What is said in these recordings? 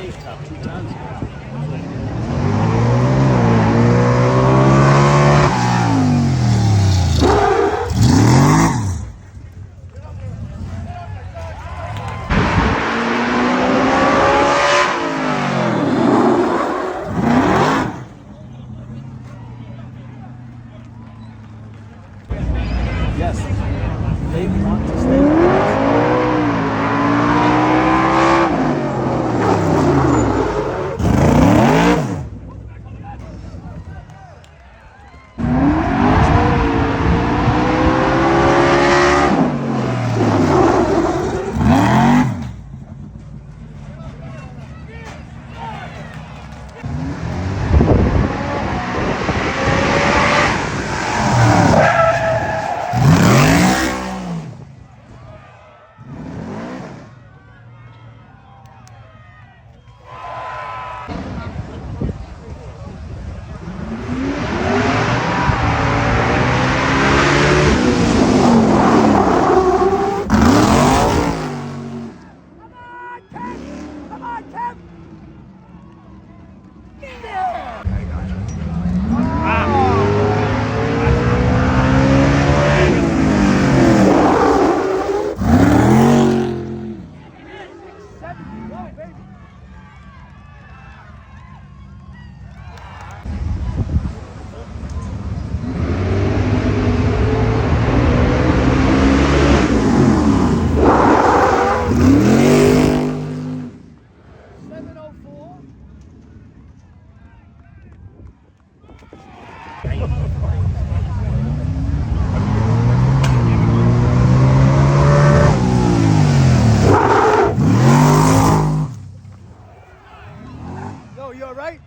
May's tough, 2 tons. Yes, they want to stay. No, you all right?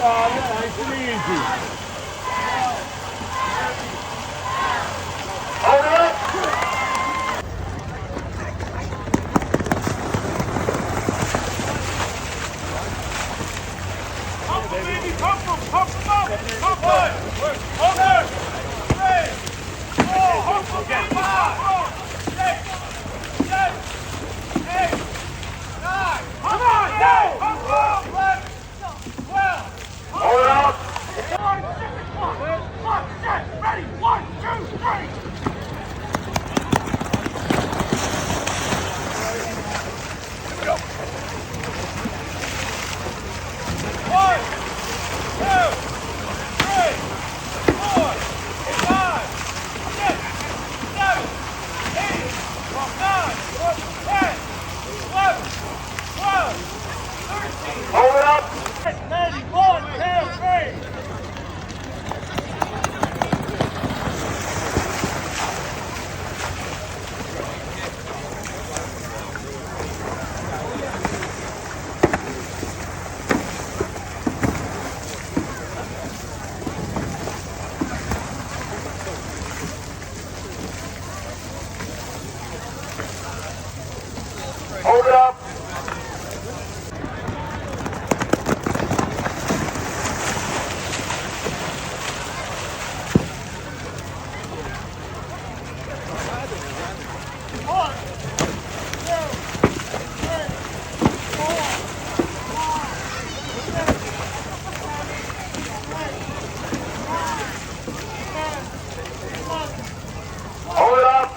Nice and easy. Hold it up. Pump them, baby. Pump them up. Pump one. Over. 3, 4. Pump them. 5, 6, 7, 8, 9. Come on, go. Pump them. 11, 12. Hold it up. 1, set, ready. 1, 2, 3. Hold it up. Ready, 1, 2, 3. Hold it up. Hold it up.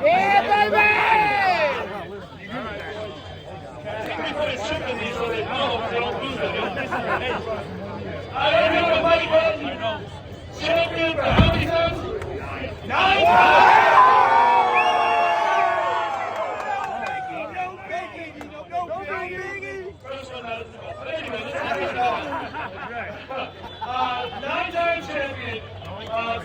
Yeah, baby! don't know, Mike Button. Champion for how many times? 9 times! First one out of the but anyway, let's get 9-time champion.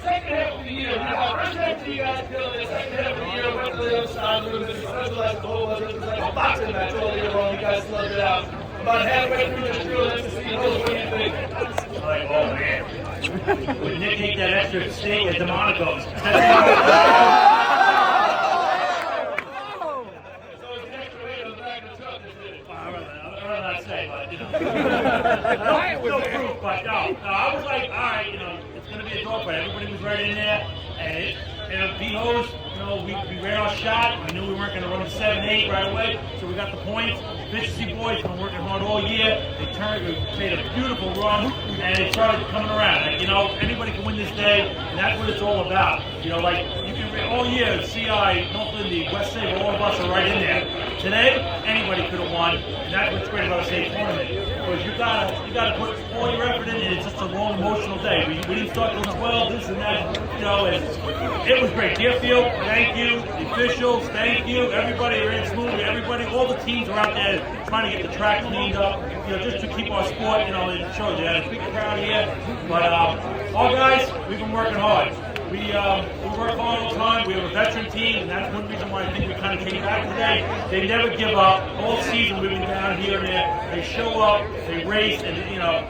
Second half of the year, first half of the year, guys killed it. Second half of the year, went to the other side a little bit. Specialized the whole bunch. It was like a boxing match all year long. You guys slugged it out. About halfway through this drill, let's see what do you think? Like, oh man, would Nick take that extra steak at Delmonico's? So it's an extra weight on the back of the truck, isn't it? I'd rather not say, but you know. No proof, but no, I was like, all right, you know, it's going to be a dogfight. Everybody was right in there, and Hoboes, you know, we ran our shot. We knew we weren't going to run 7-8 right away, so we got the points. Efficiency boys been working hard all year. They made a beautiful run, and it started coming around. Like, you know, anybody can win this day, and that's what it's all about. You know, like you can all year, CI, North Indy, West Save, all of us are right in there. Today, anybody could have won, and that's what's great about a state tournament. Because you gotta put all your effort in, and it's just a long, emotional day. We didn't start till 12, this and that, you know, and it was great. Deerfield, thank you. The officials, thank you. Everybody ran smoothly. Everybody, all the teams are out there trying to get the track cleaned up, you know, just to keep our sport, you know, it shows you. There's a big crowd here. But all guys, we've been working hard. We work hard all the time. We have a veteran team, and that's one reason why I think we kind of came back today. They never give up. All season we've been down here and there. They show up, they race, and you know,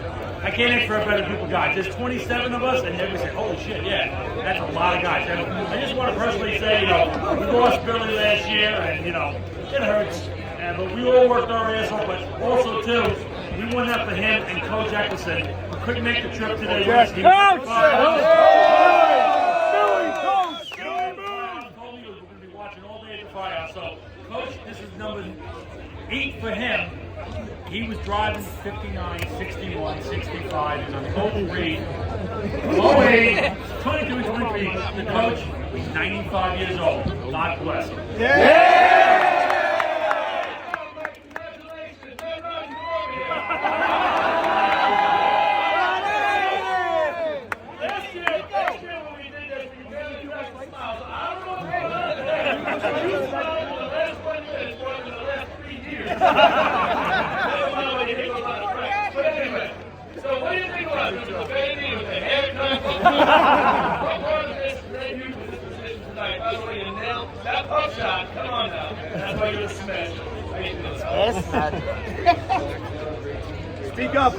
I can't ask for a better group of guys. There's 27 of us, and everybody say, holy shit, yeah, that's a lot of guys. And I just want to personally say, you know, we lost Billy last year, and you know, it hurts. But we all worked our ass off, but also too, we won that for him and Coach Eccleston, who couldn't make the trip today. Coach! So, Coach, this is number 8 for him. He was driving 59, 61, 65. He's on the open rate. Low age, 22, 23. The coach, he's 95 years old. God bless him. Yeah! So what do you think about it? The baby with the haircut? What part of this led you to this position tonight? By the way, you nailed that pump shot. Come on now. That's why you're a smash. Speak up. I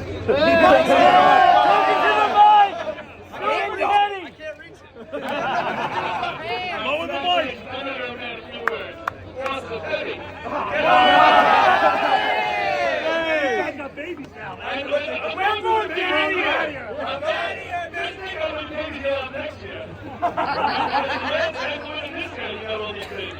can't reach it. Lower the mic. Babies now. I'm going to Daddy here. I'm Daddy here. Next thing I'm going to Daddy here next year. And this year, you got all these things.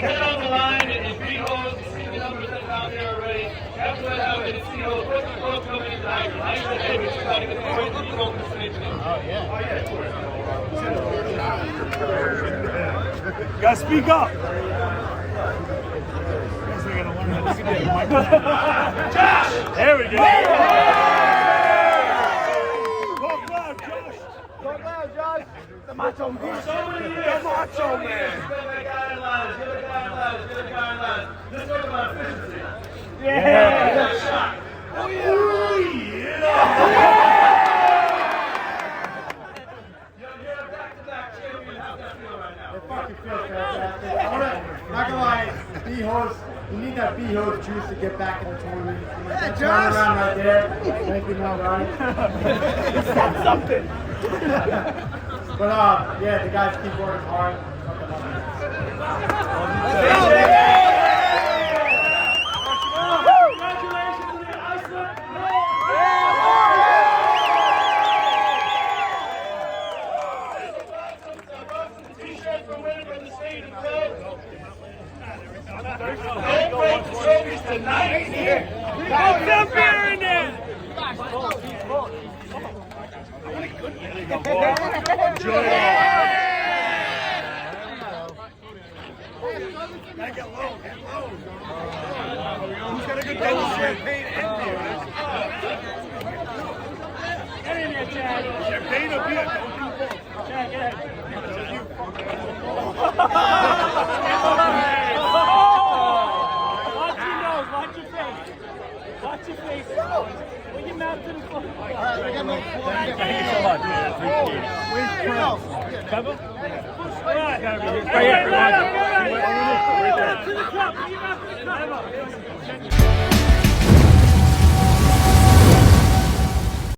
Get on the line and beat Hoboes. You see the numbers that are out there already. After that happens, see Hoboes. What's the club coming in Tiger? I said, hey, we just got to get the point. You can open the stage today. Oh, yeah. Oh, yeah, of course. You gotta speak up. Josh! There we go. Talk loud, Josh. Talk loud, Josh. The macho man. So many years. The macho man. Get the guy in line. Get the guy in line. Get the guy in line. Let's talk about efficiency. Yeah. Shot. Oh, yeah. You're a back-to-back champion. How's that feel right now? It fucking feels fantastic. Not gonna lie, B-Hoes, you need that B-Hoes juice to get back in the tournament. That turnaround right there. Thank you, now, Ryan. That's something. But yeah, the guys keep working hard. Congratulations to the Iceland. T-shirt for winning from the state and club. Don't break the trophies tonight. Put some beer in there. Enjoy it. Gotta get low, get low. Who's got a good double champagne and beer? Get in there, Chad. Champagne or beer? Don't do both. Chad, get ahead. Watch your nose, watch your face. Watch your face. Put your mouth to the floor. Thank you so much. Cover? All right. Right here. Right here. To the cup. Put your mouth to the cup.